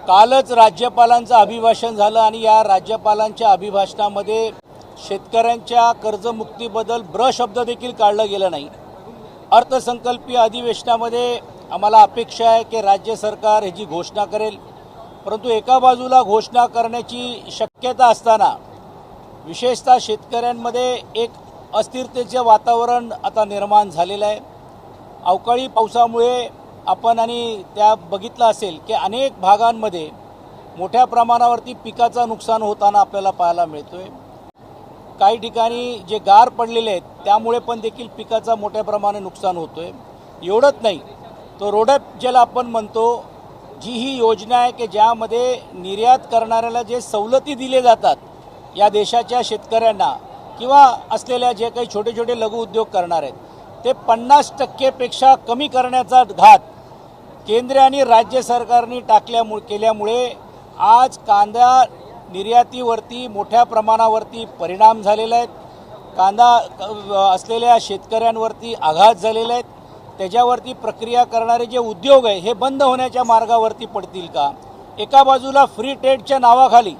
कालच राज्यपालांचं अभिभाषण झालं आणि या राज्यपालांच्या अभिभाषणामध्ये शेतकऱ्यांच्या कर्जमुक्तीबद्दल शब्द देखील काढला गेला नाही। अर्थसंकल्पीय अधिवेशनामध्ये आम्हाला अपेक्षा आहे की राज्य सरकार ह्याची घोषणा करेल, परंतु एका बाजूला घोषणा करण्याची शक्यता असताना विशेषतः शेतकऱ्यांमध्ये एक अस्थिरतेचे वातावरण आता निर्माण झालेलं आहे। अवकाळी पावसामुळे आपण आणि त्या बघितलं असेल की अनेक भागांमध्ये मोठ्या प्रमाणावरती पिकाचं नुकसान होताना आपल्याला पाहायला मिळतोय। काही ठिकाणी जे गार पडलेले आहेत त्यामुळे पण देखील पिकाचं मोठ्या प्रमाणात नुकसान होतोय। एवढंच नाही, तो रोडॅप ज्याला आपण म्हणतो, जी ही योजना आहे की ज्यामध्ये निर्यात करणाऱ्याला जे सवलती दिले जातात या देशाच्या शेतकऱ्यांना किंवा असलेल्या जे काही छोटे छोटे लघु उद्योग करणार आहेत ते 50% पेक्षा कमी करण्याचा घात केंद्र आणि राज्य सरकारने केल्यामुळे आज कांदा निर्यातीवरती मोठ्या प्रमाणावरती परिणाम झालेले आहेत। कांदा असलेल्या शेतकऱ्यांवरती आघात झालेले आहेत। त्याच्यावरती प्रक्रिया करणारे जे उद्योग आहे हे बंद होण्याच्या मार्गावरती पडतील का? एका बाजूला फ्री ट्रेडच्या नावाखाली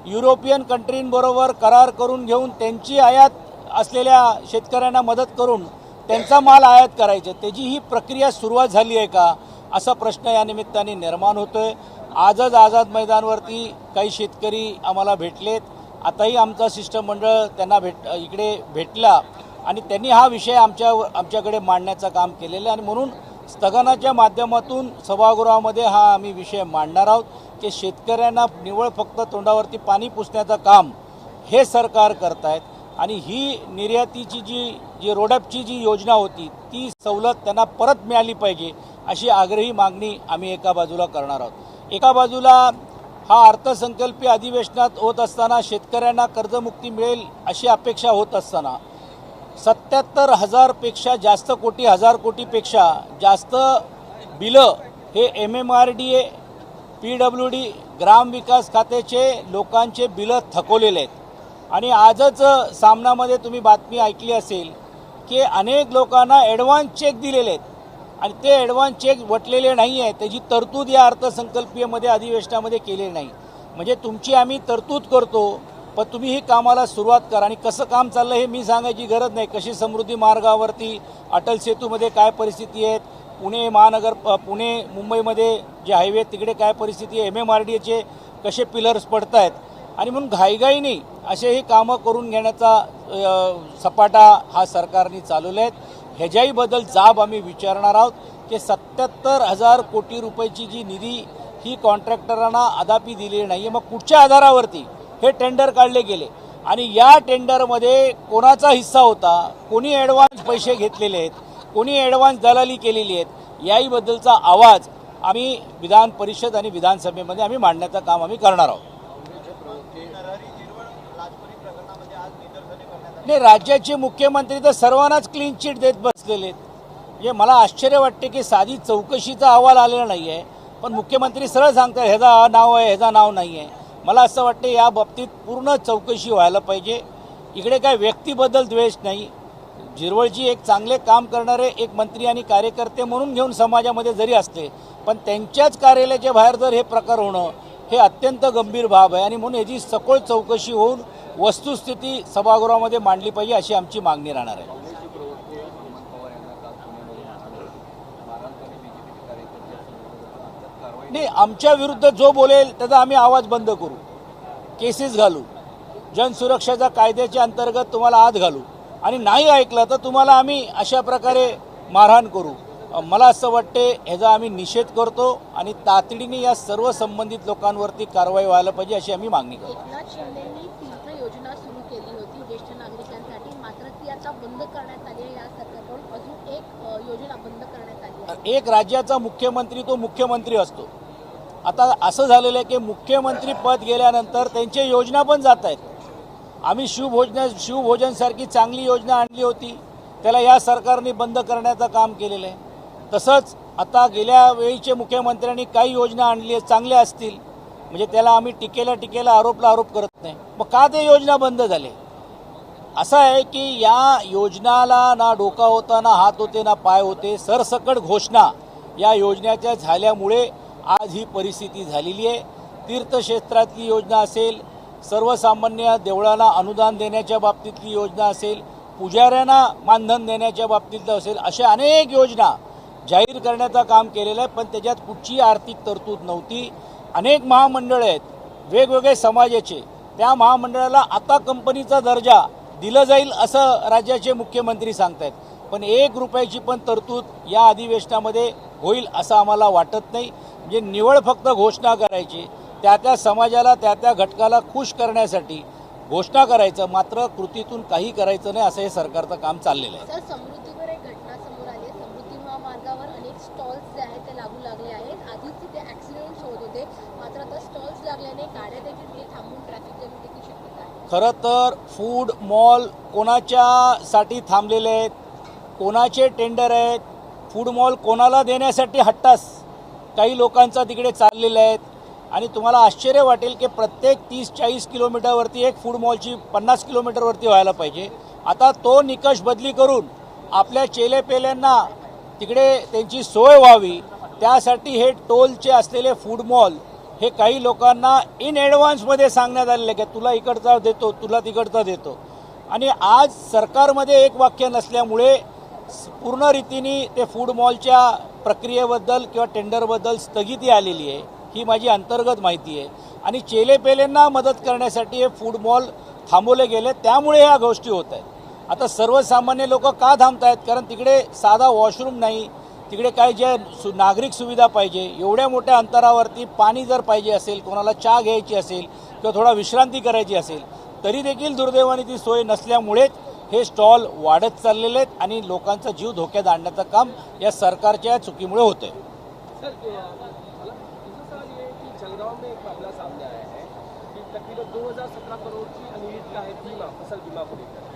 युरोपियन कंट्रींबरोबर करार करून घेऊन त्यांची आयात असलेल्या शेतकऱ्यांना मदत करून त्यांचा माल आयात करायचा, त्याची ही प्रक्रिया सुरुवात झाली आहे का असा प्रश्न या निमित्ताने निर्माण होतोय। आजच आझाद मैदानवरती काही शेतकरी आम्हाला भेटलेत। आताही आमचा शिष्टमंडळ त्यांना इकडे भेटला आणि त्यांनी हा विषय आमच्याकडे मांडण्याचं काम केलेलं आहे आणि म्हणून स्थगनाच्या माध्यमातून सभागृहामध्ये हा आम्ही विषय मांडणार आहोत की शेतकऱ्यांना निव्वळ फक्त तोंडावरती पाणी पुसण्याचं काम हे सरकार करतायत आणि ही निर्यातीची जी रोडॅपची जी योजना होती ती सवलत त्यांना परत मिळाली पाहिजे अशी आग्रही मागणी आम्ही एका बाजूला करणार आहोत। एका बाजूला हा अर्थसंकल्पीय अधिवेशनात होत असताना शेतकऱ्यांना कर्जमुक्ती मिळेल अशी अपेक्षा होत असताना 77,000 पेक्षा जास्त कोटी, 1000 कोटीपेक्षा जास्त बिलं हे MMRDA, PWD, ग्रामविकास खात्याचे लोकांचे बिलं थकवलेले आहेत। आणि आजच सामनामध्ये तुम्ही बातमी ऐकली असेल की अनेक लोकांना ॲडव्हान्स चेक दिलेले आहेत आणि ते ॲडव्हान्स चेक वटलेले नाही आहे, त्याची तरतूद या अर्थसंकल्पीयमध्ये अधिवेशनामध्ये केलेली नाही। म्हणजे तुमची आम्ही तरतूद करतो पण तुम्ही ही कामाला सुरुवात करा। आणि कसं काम चाललं हे मी सांगायची गरज नाही। कशी समृद्धी मार्गावरती अटल सेतूमध्ये काय परिस्थिती आहे, पुणे मुंबईमध्ये जे हायवे तिकडे काय परिस्थिती आहे, MMRDAचे कसे पिलर्स पडत आहेत आणि म्हणून घाईघाईने असेही कामं करून घेण्याचा सपाटा हा सरकारने चालवले आहेत। ह्याच्याहीबद्दल जाब आम्ही विचारणार आहोत की 77,000 कोटी रुपयाची जी निधी ही कॉन्ट्रॅक्टरांना अद्यापही दिलेली नाही आहे, मग कुठच्या आधारावरती हे टेंडर काढले गेले आणि या टेंडरमध्ये कोणाचा हिस्सा होता, कोणी ॲडव्हान्स पैसे घेतलेले आहेत, कोणी ॲडव्हान्स दलाली केलेली आहेत, याहीबद्दलचा आवाज आम्ही विधान परिषद आणि विधानसभेमध्ये आम्ही मांडण्याचं काम आम्ही करणार आहोत। नाही, राज्याचे मुख्यमंत्री तर सर्वांनाच क्लीन चिट देत बसलेले आहेत। म्हणजे मला आश्चर्य वाटते की साधी चौकशीचा अहवाल आलेला नाही आहे पण मुख्यमंत्री सरळ सांगतात ह्याचा नाव आहे, ह्याचा नाव नाही आहे। मला असं वाटतं या बाबतीत पूर्ण चौकशी व्हायला पाहिजे। इकडे काय व्यक्तीबद्दल द्वेष नाही, जिरवळची एक चांगले काम करणारे एक मंत्री आणि कार्यकर्ते म्हणून घेऊन समाजामध्ये जरी असले पण त्यांच्याच कार्यालयाच्या बाहेर जर हे प्रकार होणं हे अत्यंत गंभीर बाब आहे आणि म्हणून याची सखोल चौकशी होऊन वस्तुस्थिती सभागृहामध्ये मांडली पाहिजे अशी आमची मागणी राहणार आहे। नाही, आमच्या विरुद्ध जो बोलेल त्याचा आम्ही आवाज बंद करू, केसेस घालू, जनसुरक्षाच्या कायद्याच्या अंतर्गत तुम्हाला आत घालू आणि नाही ऐकलं तर तुम्हाला आम्ही अशा प्रकारे मारहाण करू। मला असं वाटते ह्याचा आम्ही निषेध करतो आणि तातडीने या सर्व संबंधित लोकांवरती कारवाई व्हायला पाहिजे अशी आम्ही मागणी करतो। एकनाथ शिंदेंनी तीर्थ योजना सुरू केली होती ज्येष्ठ नागरिकांसाठी, मात्र ती आता बंद करण्यात आली आहे। या सरकारकडून अजून एक योजना बंद करण्यात आली आहे। एक राज्याचा मुख्यमंत्री तो मुख्यमंत्री असतो। आता असं झालेलं आहे की मुख्यमंत्री पद गेल्यानंतर त्यांच्या योजना पण जात आहेत। आम्ही शिवभोजनसारखी चांगली योजना आणली होती, त्याला या सरकारने बंद करण्याचं काम केलेलं आहे। तसंच आता गेल्या वेळीचे मुख्यमंत्र्यांनी काही योजना आणली चांगल्या असतील म्हणजे त्याला आम्ही टीकेला आरोप करत नाही, मग का ते योजना बंद झाले? असं आहे की या योजनाला ना डोका होता, ना हात होते, ना पाय होते। सरसकट घोषणा या योजनेच्या झाल्यामुळे आज ही परिस्थिती झालेली आहे. तीर्थक्षेत्रातली योजना असेल, सर्वसामान्य देवळांना अनुदान देण्याच्या बाबतीतली योजना असेल, पुजाऱ्यांना मानधन देण्याच्या बाबतीतलं असेल, अशा अनेक योजना जाहीर करण्याचं काम केलेलं आहे. पण त्याच्यात कुठची आर्थिक तरतूद नव्हती. अनेक महामंडळ आहेत वेगवेगळे समाजाचे, त्या महामंडळाला आता कंपनीचा दर्जा दिला जाईल असं राज्याचे मुख्यमंत्री सांगतायत. पण 1 रुपयाची पण तरतूद या अधिवेशनामध्ये होईल असं आम्हाला वाटत नाही. म्हणजे निवळ फक्त घोषणा करायची, त्या समाजाला त्या घटकाला खुश करण्यासाठी घोषणा करायचं, मात्र कृतीतून काही करायचं नाही, असं हे सरकारचं काम चाललेलं आहे. सर, समृद्धीवर एक घटना समोर आली आहे. समृद्धी महामार्गावर अनेक स्टॉल्स जे आहेत ते लागू लागले आहेत. आधीच तिथे ऍक्सिडेंट्स होत होते, मात्र आता स्टॉल्स लागल्याने गाड्या देखील तिथे थांबून ट्रॅफिक जॅम देखील शक्यता आहे. खरं तर फूड मॉल कोणाच्यासाठी थांबलेले आहेत, कोणाचे टेंडर आहेत, फूड मॉल कोणाला देण्यासाठी हट्टास काही लोकांचा तिकडे चाललेला आहेत. आणि तुम्हाला आश्चर्य वाटेल की प्रत्येक 30-40 किलोमीटरवरती एक फूड मॉलची 50 किलोमीटरवरती व्हायला पाहिजे. आता तो निकष बदली करून आपल्या चेलेपेल्यांना तिकडे त्यांची सोय व्हावी, त्यासाठी हे टोलचे असलेले फूड मॉल हे काही लोकांना इन ॲडव्हान्समध्ये सांगण्यात आलेले की तुला इकडचा देतो, तुला तिकडचा देतो. आणि आज सरकारमध्ये एक वाक्य नसल्यामुळे पूर्ण रीतीने ते फूड मॉलच्या प्रक्रियेबद्दल किंवा टेंडरबद्दल स्थगिती आलेली आहे. ही माझी अंतर्गत माहिती आहे. आणि चेलेपेलेंना मदत करण्यासाठी हे फूड मॉल थांबवले गेले, त्यामुळे ह्या गोष्टी होत आहेत. आता सर्वसामान्य लोक का थांबत आहेत? कारण तिकडे साधा वॉशरूम नाही, तिकडे काय जे नागरिक सुविधा पाहिजे, एवढ्या मोठ्या अंतरावरती पाणी जर पाहिजे असेल, कोणाला चहा घ्यायची असेल किंवा थोडा विश्रांती करायची असेल, तरी देखील दुर्दैवाने ती सोय नसल्यामुळेच हे स्टॉल वाढत चाललेले आहेत आणि लोकांचा जीव धोक्यात आणण्याचं काम या सरकारच्या चुकीमुळे होतं आहे. जलगांव में एक मामला सामने आया है कि तकरीबन 2017 करोड़ की अनियमितता है बीमा, फसल बीमा को लेकर।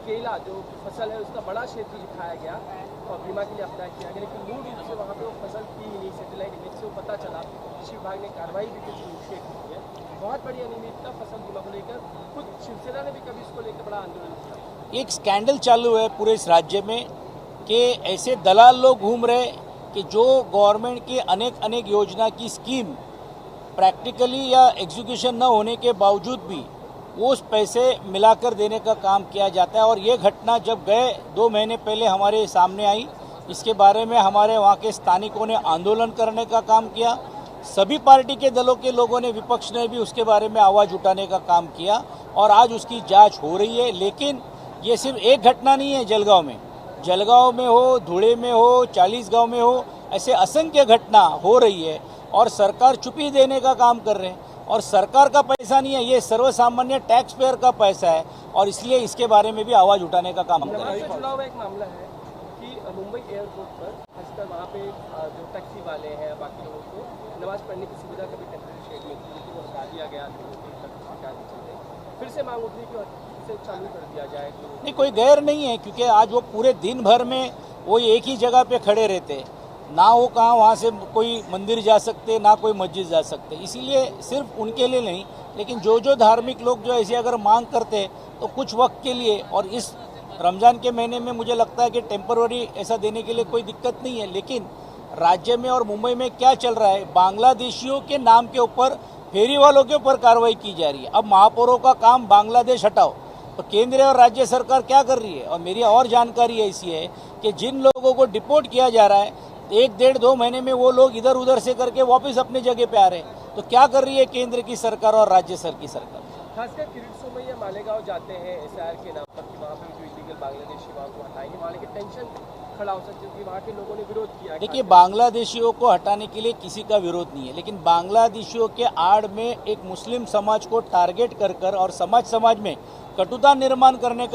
केला जो फसल है उसका बड़ा क्षेत्र दिखाया गया और बीमा के लिए अप्लाई किया गया, लेकिन मूल रूप से वहाँ पे वो फसल थी ही नहीं। सैटेलाइट इमेज से वो पता चला, कृषि विभाग ने कार्रवाई भी कुछ इनिशिएट की है। बहुत बड़ी अनियमितता फसल बीमा को लेकर, खुद शिवसेना ने भी कभी इसको लेकर बड़ा आंदोलन किया। एक स्कैंडल चालू है पूरे इस राज्य में कि ऐसे दलाल लोग घूम रहे कि जो गवर्नमेंट की अनेक योजना की स्कीम प्रैक्टिकली या एग्जीक्यूशन न होने के बावजूद भी उस पैसे मिलाकर देने का काम किया जाता है। और ये घटना जब गए 2 महीने पहले हमारे सामने आई, इसके बारे में हमारे वहाँ के स्थानिकों ने आंदोलन करने का काम किया। सभी पार्टी के दलों के लोगों ने, विपक्ष ने भी उसके बारे में आवाज़ उठाने का काम किया और आज उसकी जांच हो रही है। लेकिन ये सिर्फ एक घटना नहीं है जलगांव में हो, धुले में हो, 40 गाँव में हो, ऐसे असंख्य घटना हो रही है और सरकार चुप्पी देने का काम कर रहे हैं। और सरकार का पैसा नहीं है, ये सर्वसामान्य टैक्स पेयर का पैसा है और इसलिए इसके बारे में भी आवाज़ उठाने का काम कर रहे हैं। जुड़ा हुआ एक मामला है कि मुंबई एयरपोर्ट पर खासकर वहाँ पे जो टैक्सी वाले हैं, बाकी लोगों को नमाज पढ़ने की सुविधा कभी टेम्परेरी शेड में थी, लेकिन वो हटा दिया गया। फिर से मांग उठी कि इसे चालू कर दिया जाए। नहीं, कोई गैर नहीं है, क्योंकि आज वो पूरे दिन भर में वो एक ही जगह पे खड़े रहते, ना वो कहाँ वहाँ से कोई मंदिर जा सकते, ना कोई मस्जिद जा सकते। इसीलिए सिर्फ उनके लिए नहीं, लेकिन जो धार्मिक लोग जो ऐसी अगर मांग करते तो कुछ वक्त के लिए, और इस रमज़ान के महीने में मुझे लगता है कि टेम्पररी ऐसा देने के लिए कोई दिक्कत नहीं है। लेकिन राज्य में और मुंबई में क्या चल रहा है, बांग्लादेशियों के नाम के ऊपर फेरी वालों के ऊपर कार्रवाई की जा रही है। अब महापौरों का काम बांग्लादेश हटाओ, तो केंद्र और राज्य सरकार क्या कर रही है? और मेरी और जानकारी ऐसी है कि जिन लोगों को डिपोर्ट किया जा रहा है, 1-1.5-2 महीने में वो लोग इधर उधर से करके वापस अपनी जगह पे आ रहे हैं। तो क्या कर रही है केंद्र की सरकार और राज्य की सरकार? खासकर किरीट सोमैया मालेगांव जाते हैं एसआईआर के नाम पर कि वहाँ पे जो इलीगल बांग्लादेशी वहाँ को हटाएंगे, वहाँ के टेंशन खड़ा हो सकती है क्योंकि वहाँ के लोगों ने विरोध किया। देखिए, बांग्लादेशियों को हटाने के लिए किसी का विरोध नहीं है, लेकिन बांग्लादेशियों के आड़ में एक मुस्लिम समाज को टारगेट कर और समाज में कटुता निर्माण करने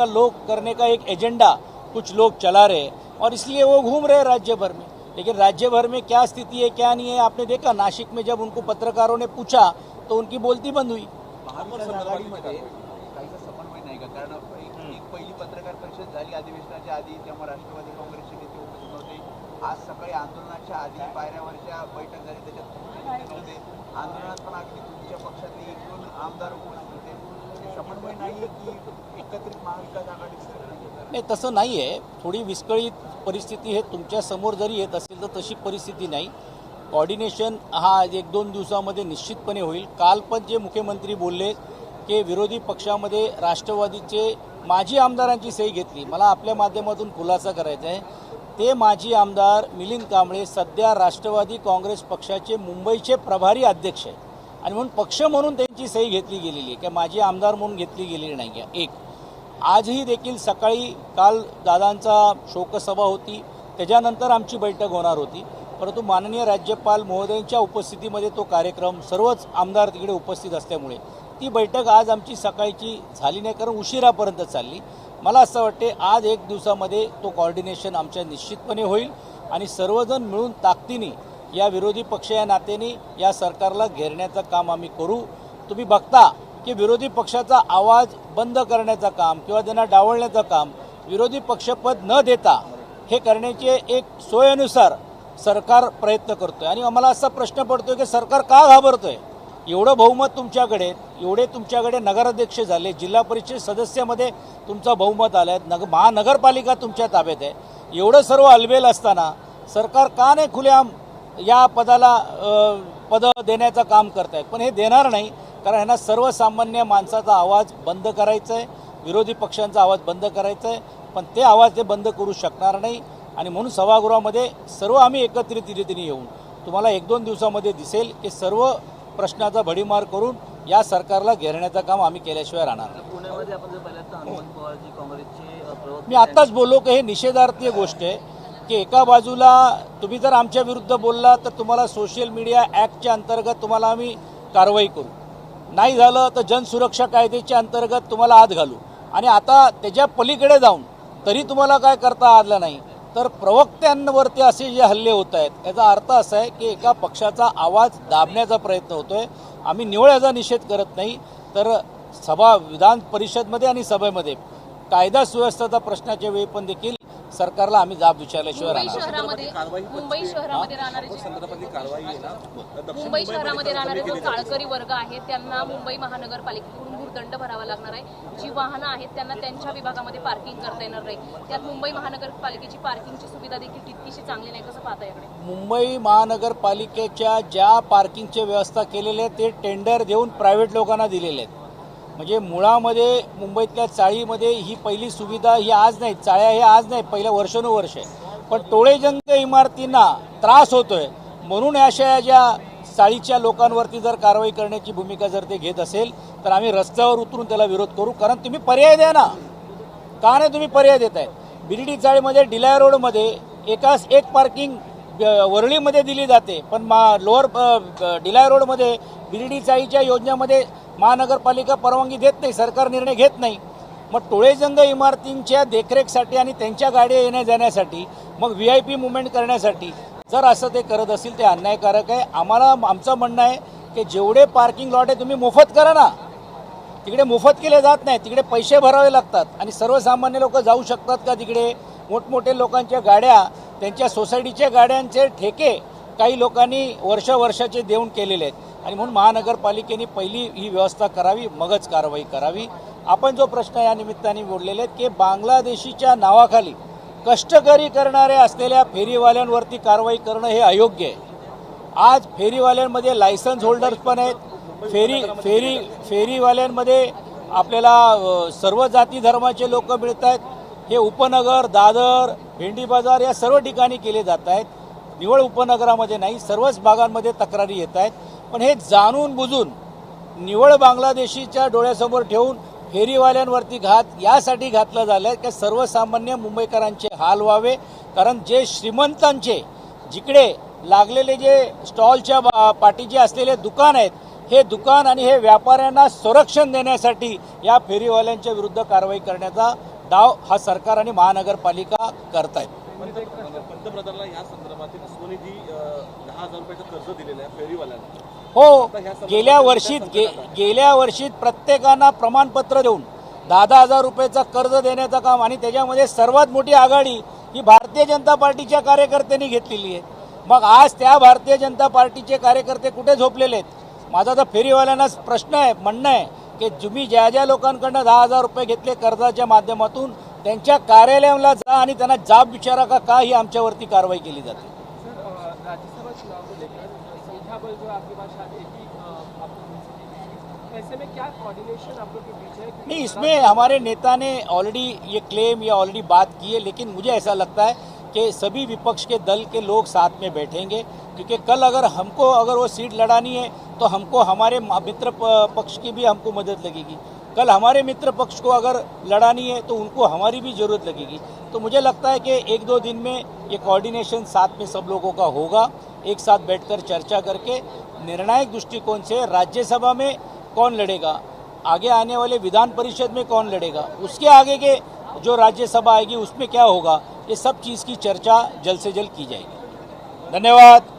का एक एजेंडा कुछ लोग चला रहे हैं और इसलिए वो घूम रहे राज्य भर में। लेकिन राज्य भर में क्या स्थिति है, क्या नहीं है, आपने देखा नाशिक में जब उनको पत्रकारों ने पूछा तो उनकी बोलती बंद हुई। महाविकास आघाडीमध्ये काहीचा समन्वय नाही का? कारण एक पहिली पत्रकार परिषद झाली अधिवेशनाच्या आधी, तेव्हा राष्ट्रवादी काँग्रेसचे नेते उपस्थित नव्हते। आज सकाळी आंदोलनाच्या आधी पायऱ्यावरच्या बैठक झाली, त्याच्यात नव्हते। आंदोलनात पण अगदी तुमच्या पक्षातले 1-2 आमदार उपस्थित होते। समन्वय नाही आहे की एकत्रित महाविकास आघाडी? नाही, तसं नाही आहे, थोडी विस्कळीत परिस्थिती हे तुमच्या समोर जरी येत असेल तर तशी परिस्थिती नाही। कोऑर्डिनेशन हा 1-2 दिवसामध्ये निश्चितपणे होईल. काल पण जे मुख्यमंत्री बोलले की विरोधी पक्षामध्ये राष्ट्रवादीचे माजी आमदारांची सही घेतली. मला आपल्या माध्यमातून खुलासा करायचा आहे. ते माजी आमदार मिलिंद कांबळे सध्या राष्ट्रवादी काँग्रेस पक्षाचे मुंबईचे प्रभारी अध्यक्ष आहे आणि म्हणून पक्ष म्हणून त्यांची सही घेतली गेलेली आहे, की माजी आमदार म्हणून घेतली गेलेली नाही आहे. एक आजही देखील सकाळी काल दादांचा शोकसभा होती, त्याच्यानंतर आमची बैठक होणार होती, परंतु माननीय राज्यपाल महोदयांच्या उपस्थितीमध्ये तो कार्यक्रम सर्वच आमदार तिकडे उपस्थित असल्यामुळे ती बैठक आज आमची सकाळची झाली नाही, कारण उशिरापर्यंत चालली. मला असं वाटते आज 1 दिवसामध्ये तो कोऑर्डिनेशन आमच्या निश्चितपणे होईल आणि सर्वजण मिळून ताकदीने या विरोधी पक्ष या नात्याने या सरकारला घेरण्याचं काम आम्ही करू. तुम्ही बघता की विरोधी पक्षाचा आवाज बंद करण्याचं काम किंवा त्यांना डावलण्याचं काम विरोधी पक्षपद न देता हे करण्याचे एक सोयीनुसार सरकार प्रयत्न करतोय. आणि आम्हाला असा प्रश्न पडतोय की सरकार का घाबरतोय? एवढं बहुमत तुमच्याकडे, एवढे तुमच्याकडे नगराध्यक्ष झाले, जिल्हा परिषद सदस्यामध्ये तुमचा बहुमत आलं आहे, महानगरपालिका तुमच्या ताब्यात आहे, एवढं सर्व अलबेल असताना सरकार का नाही खुलेआम या पदाला पद देण्याचं काम करतायत? पण हे देणार नाही, कारण ह्यांना सर्वसामान्य माणसाचा आवाज बंद करायचा आहे, विरोधी पक्षांचा आवाज बंद करायचा आहे, पण ते आवाज ते बंद करू शकणार नाही. आणि म्हणून सभागृहामध्ये सर्व आम्ही एकत्रित रीतीने येऊन तुम्हाला 1-2 दिवसामध्ये दिसेल की सर्व प्रश्नाचा भडीमार करून या सरकारला घेरण्याचं काम आम्ही केल्याशिवाय राहणार नाही. पुण्यामध्ये आपण जर पाहिलं तर हनुमंत पवारजी काँग्रेसचे मी आत्ताच बोललो की हे निषेधार्थी गोष्ट आहे की एका बाजूला तुम्ही जर आमच्या विरुद्ध बोलला तर तुम्हाला सोशल मीडिया ॲक्टच्या अंतर्गत तुम्हाला आम्ही कारवाई करू, नाही झालं तर जनसुरक्षा कायद्याच्या अंतर्गत तुम्हाला आत घालू, आणि आता त्याच्या पलीकडे जाऊन तरी तुम्हाला काय करता आलं नाही. तर प्रवक्त्यांवरती असे जे हल्ले होत आहेत याचा अर्थ असा आहे की एका पक्षाचा आवाज दाबण्याचा प्रयत्न होतोय. आम्ही निव्वळ याचा निषेध करत नाही, तर विधान परिषदमध्ये आणि सभेमध्ये कायदा सुव्यवस्थेचा प्रश्नाच्या वेळी पण देखील सरकारला आम्ही जाब विचारल्याशिवाय राहणार. मुंबई शहरामध्ये राहणारे जो चाळकरी वर्ग आहे त्यांना मुंबई महानगरपालिकेकडून भूर्दंड भरावा लागणार आहे. जी वाहनं आहेत त्यांना त्यांच्या विभागामध्ये पार्किंग करता येणार नाही. त्यात मुंबई महानगरपालिकेची पार्किंगची सुविधा देखील तितकीशी चांगली नाही. कसं पाहता याकडे? मुंबई महानगरपालिकेच्या ज्या पार्किंगची व्यवस्था केलेली आहे ते टेंडर देऊन प्रायव्हेट लोकांना दिलेले आहेत. म्हणजे मुळामध्ये मुंबईतल्या चाळीमध्ये ही पहिली सुविधा ही आज नाही, चाळ्या हे आज नाही, पहिल्या वर्षानुवर्ष आहे. पण टोळेजंग इमारतींना त्रास होतोय म्हणून अशा ज्या चाळीच्या लोकांवरती जर कारवाई करण्याची भूमिका जर ते घेत असेल तर आम्ही रस्त्यावर उतरून त्याला विरोध करू. कारण तुम्ही पर्याय द्या ना, का नाही तुम्ही पर्याय देत आहे? बिर्डी चाळीमध्ये डिलाय रोडमध्ये एकाच एक पार्किंग वरळीमध्ये दिली जाते, पण लोअर डिलाय रोडमध्ये बिर्डी चाळीच्या योजनेमध्ये महानगरपालिका परवानगी देत नाही, सरकार निर्णय घेत नाही. मग टोळेजंग इमारतींच्या देखरेखसाठी आणि त्यांच्या गाड्या येण्या जाण्यासाठी मग VIP मुवमेंट करण्यासाठी जर असं ते करत असतील ते अन्यायकारक आहे. आमचं म्हणणं आहे की जेवढे पार्किंग लॉट आहे तुम्ही मोफत करा ना. तिकडे मोफत केले जात नाही, तिकडे पैसे भरावे लागतात. आणि सर्वसामान्य लोक जाऊ शकतात का तिकडे? मोठमोठे लोकांच्या गाड्या, त्यांच्या सोसायटीच्या गाड्यांचे ठेके काही लोकांनी वर्षाचे देऊन केलेले आहेत. आणि म्हणून महानगरपालिकेने पहिली ही व्यवस्था करावी, मगच कारवाई करावी. आपण जो प्रश्न या निमित्ताने बोललेले आहेत की बांगलादेशीच्या नावाखाली कष्टकरी करणारे असलेल्या फेरीवाल्यांवरती कारवाई करणं हे अयोग्य आहे. आज फेरीवाल्यांमध्ये लायसन्स होल्डर्स पण आहेत, फेरीवाल्यांमध्ये आपल्याला सर्व जाती धर्माचे लोक मिळत आहेत. हे उपनगर, दादर, भेंडी बाजार या सर्व ठिकाणी केले जात आहेत. निवळ उपनगरामध्ये नाही, सर्वच भागांमध्ये तक्रारी येत आहेत. पण हे जाणून बुजून निवळ बांगलादेशीच्या डोळ्यासमोर ठेवून फेरीवाल्यांवरती घात यासाठी घातलं झालं आहे की सर्वसामान्य मुंबईकरांचे हाल व्हावे. कारण जे श्रीमंतांचे जिकडे लागलेले जे स्टॉलच्या पाठीचे असलेले दुकान आहेत, हे दुकान आणि हे व्यापाऱ्यांना संरक्षण देण्यासाठी या फेरीवाल्यांच्या विरुद्ध कारवाई करण्याचा डाव हा सरकार आणि महानगरपालिका करतायत. पंतप्रधानांना या संदर्भातील स्वनिधी 10,000 रुपयाचं कर्ज दिलेलं आहे फेरीवाल्यांना. हो, गेल्या वर्षी प्रत्येकांना प्रमाणपत्र देऊन 10,000 रुपयाचं कर्ज देण्याचं काम, आणि त्याच्यामध्ये सर्वात मोठी आघाडी ही भारतीय जनता पार्टीच्या कार्यकर्त्यांनी घेतलेली आहे. मग आज त्या भारतीय जनता पार्टीचे कार्यकर्ते कुठे झोपलेले आहेत? माझा तर फेरीवाल्यांना प्रश्न आहे, म्हणणं आहे की तुम्ही ज्या लोकांकडनं 10,000 रुपये घेतले कर्जाच्या माध्यमातून त्यांच्या कार्यालयाला जा आणि त्यांना जाब विचारा का ही आमच्यावरती कारवाई केली जाते. राज्यसभा चुनाव को लेकर टेबल जो है आपके पास शायद एक ही आपको मिल सकेगी। ऐसे में क्या कोऑर्डिनेशन आप लोग के बीच है? नहीं, इसमें हमारे नेता ने ऑलरेडी ये क्लेम या ऑलरेडी बात की है, लेकिन मुझे ऐसा लगता है कि सभी विपक्ष के दल के लोग साथ में बैठेंगे, क्योंकि कल अगर वो सीट लड़ानी है तो हमको हमारे मित्र पक्ष की भी हमको मदद लगेगी। कल हमारे मित्र पक्ष को अगर लड़ानी है तो उनको हमारी भी जरूरत लगेगी। तो मुझे लगता है कि एक दो दिन में ये कोऑर्डिनेशन साथ में सब लोगों का होगा, एक साथ बैठकर चर्चा करके निर्णायक दृष्टिकोण से राज्यसभा में कौन लड़ेगा, आगे आने वाले विधान परिषद में कौन लड़ेगा, उसके आगे के जो राज्यसभा आएगी उसमें क्या होगा, ये सब चीज़ की चर्चा जल्द से जल्द की जाएगी। धन्यवाद।